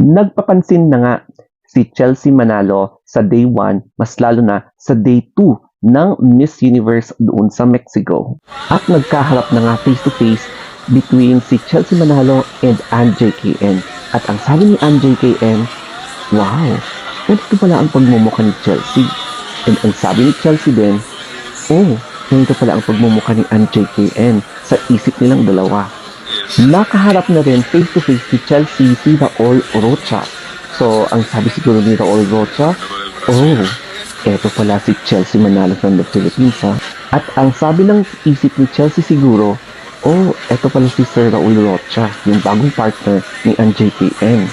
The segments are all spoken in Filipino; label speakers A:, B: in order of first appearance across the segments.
A: Nagpapansin na nga si Chelsea Manalo sa day 1, mas lalo na sa day 2 ng Miss Universe doon sa Mexico. At nagkaharap na nga face to face between si Chelsea Manalo and Ann JKN. At ang sabi ni Ann JKN, wow, ganito pala ang pagmumukha ni Chelsea. And ang sabi ni Chelsea din, oh, ganito pala ang pagmumukha ni Ann JKN sa isip nilang dalawa. Nakaharap na rin face-to-face si Chelsea si Raul Rocha. So, ang sabi siguro ni Raul Rocha, oh, eto pala si Chelsea Manalo from the Philippines ha. At ang sabi ng isip ni Chelsea siguro, oh, eto pala si Sir Raul Rocha, yung bagong partner ni JKN.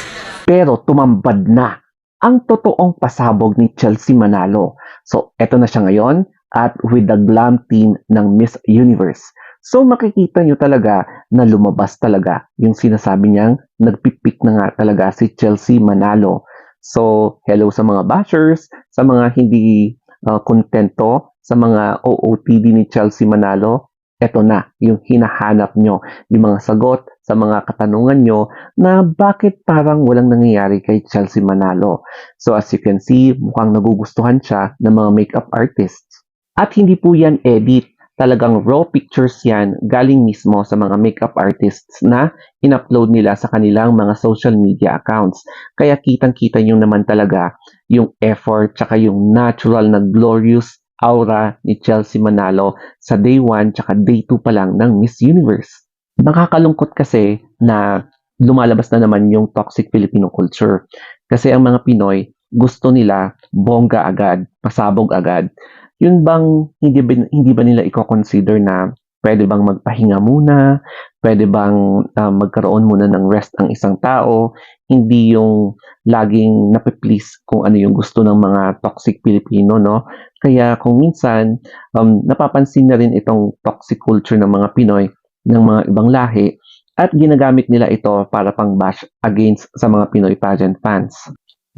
A: Pero tumambad na ang totoong pasabog ni Chelsea Manalo. So, eto na siya ngayon at with the glam team ng Miss Universe. So makikita nyo talaga na lumabas talaga yung sinasabi niyang nagpipik na nga talaga si Chelsea Manalo. So hello sa mga bashers, sa mga hindi kontento, sa mga OOTD ni Chelsea Manalo. Eto na yung hinahanap nyo, yung mga sagot sa mga katanungan nyo na bakit parang walang nangyayari kay Chelsea Manalo. So as you can see, mukhang nagugustuhan siya ng mga makeup artists. At hindi po yan edit. Talagang raw pictures yan galing mismo sa mga makeup artists na in-upload nila sa kanilang mga social media accounts. Kaya kitang-kita nyo naman talaga yung effort tsaka yung natural na glorious aura ni Chelsea Manalo sa day 1 tsaka day 2 pa lang ng Miss Universe. Nakakalungkot kasi na lumalabas na naman yung toxic Filipino culture. Kasi ang mga Pinoy gusto nila bongga agad, pasabog agad. Yun bang hindi ba nila i-consider na pwede bang magpahinga muna, pwede bang magkaroon muna ng rest ang isang tao, hindi yung laging nape-please kung ano yung gusto ng mga toxic Pilipino, no? Kaya kung minsan napapansin na rin itong toxic culture ng mga Pinoy ng mga ibang lahi at ginagamit nila ito para pang bash against sa mga Pinoy pageant fans.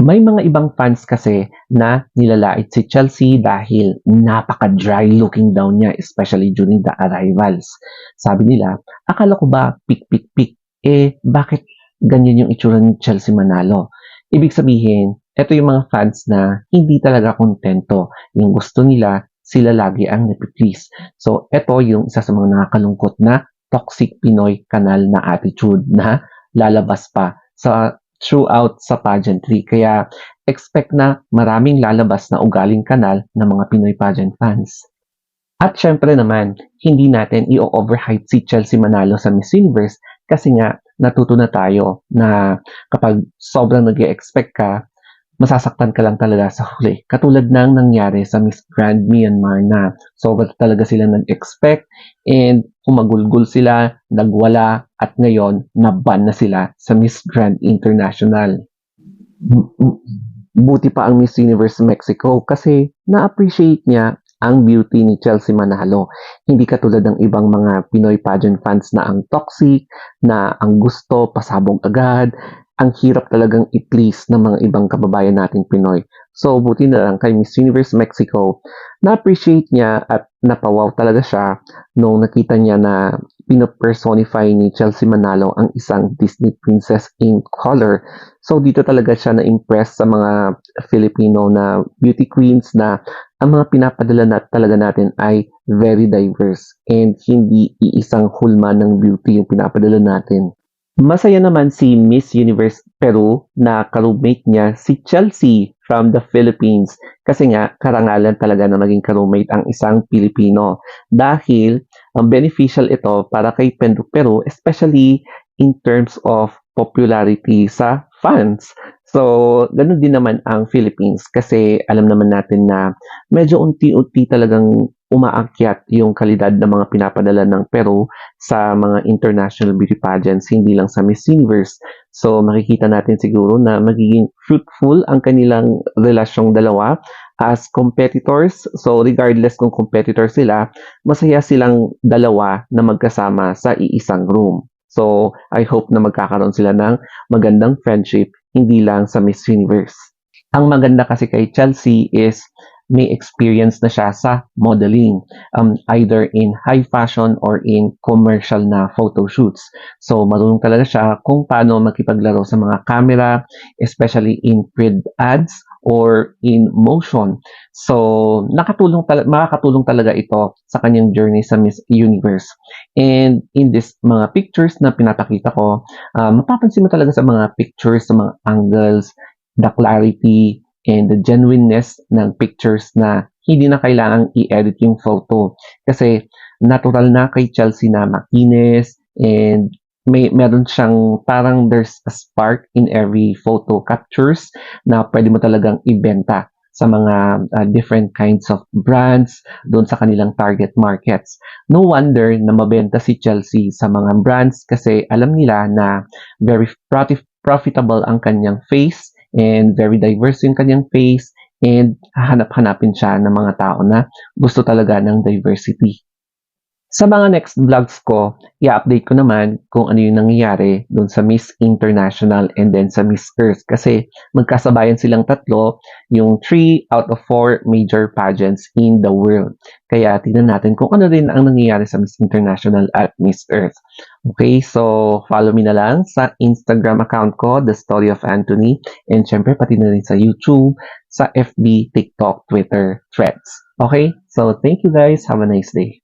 A: May mga ibang fans kasi na nilalait si Chelsea dahil napaka-dry looking daw niya, especially during the arrivals. Sabi nila, akala ko ba pik-pik-pik? Bakit ganyan yung itsura ni Chelsea Manalo? Ibig sabihin, ito yung mga fans na hindi talaga kontento. Yung gusto nila, sila lagi ang napiplease. So, ito yung isa sa mga nakakalungkot na toxic Pinoy kanal na attitude na lalabas pa sa throughout sa pageantry. Kaya expect na maraming lalabas na ugaling kanal ng mga Pinoy pageant fans. At syempre naman, hindi natin i-overhype si Chelsea Manalo sa Miss Universe kasi nga natuto na tayo na kapag sobrang nag-expect ka, masasaktan ka lang talaga sa huli. Katulad ng nangyari sa Miss Grand Myanmar na sobrang talaga sila nag-expect and kumagulgul sila, nagwala, at ngayon, naban na sila sa Miss Grand International. Buti pa ang Miss Universe Mexico kasi na-appreciate niya ang beauty ni Chelsea Manalo. Hindi katulad ng ibang mga Pinoy pageant fans na ang toxic, na ang gusto, pasabog agad, ang hirap talagang i-please ng mga ibang kababayan nating Pinoy. So, buti na lang kay Miss Universe Mexico, na-appreciate niya at napawaw talaga siya nung nakita niya na pinopersonify ni Chelsea Manalo ang isang Disney princess in color. So, dito talaga siya na-impress sa mga Filipino na beauty queens na ang mga pinapadala talaga natin ay very diverse and hindi iisang hulma ng beauty yung pinapadala natin. Masaya naman si Miss Universe Peru na ka-roommate niya si Chelsea from the Philippines kasi nga karangalan talaga na maging ka-roommate ang isang Pilipino dahil beneficial ito para kay Peru especially in terms of popularity sa fans. So, ganun din naman ang Philippines kasi alam naman natin na medyo unti-unti talagang umaakyat yung kalidad ng mga pinapadala ng Peru sa mga international beauty pageants, hindi lang sa Miss Universe. So, makikita natin siguro na magiging fruitful ang kanilang relasyong dalawa as competitors. So, regardless kung competitor sila, masaya silang dalawa na magkasama sa iisang room. So, I hope na magkakaroon sila ng magandang friendship, hindi lang sa Miss Universe. Ang maganda kasi kay Chelsea is may experience na siya sa modeling, either in high fashion or in commercial na photo shoots. So, marunong talaga siya kung paano makipaglaro sa mga camera, especially in print ads or in motion. So, makakatulong talaga ito sa kanyang journey sa Miss Universe. And in this mga pictures na pinapakita ko, mapapansin mo talaga sa mga pictures, sa mga angles, the clarity, and the genuineness ng pictures na hindi na kailangang i-edit yung photo. Kasi natural na kay Chelsea na makinis and meron siyang parang there's a spark in every photo captures na pwede mo talagang ibenta sa mga different kinds of brands doon sa kanilang target markets. No wonder na mabenta si Chelsea sa mga brands kasi alam nila na very profitable ang kanyang face and very diverse yung kanyang face and hahanap-hanapin siya ng mga tao na gusto talaga ng diversity. Sa mga next vlogs ko, i-update ko naman kung ano yung nangyayari dun sa Miss International and then sa Miss Earth kasi magkasabayan silang tatlo, yung 3 out of 4 major pageants in the world. Kaya tingnan natin kung ano rin ang nangyayari sa Miss International at Miss Earth. Okay, so follow me na lang sa Instagram account ko, The Story of Anthony, and syempre pati na rin sa YouTube, sa FB, TikTok, Twitter, Threads. Okay, so thank you guys. Have a nice day.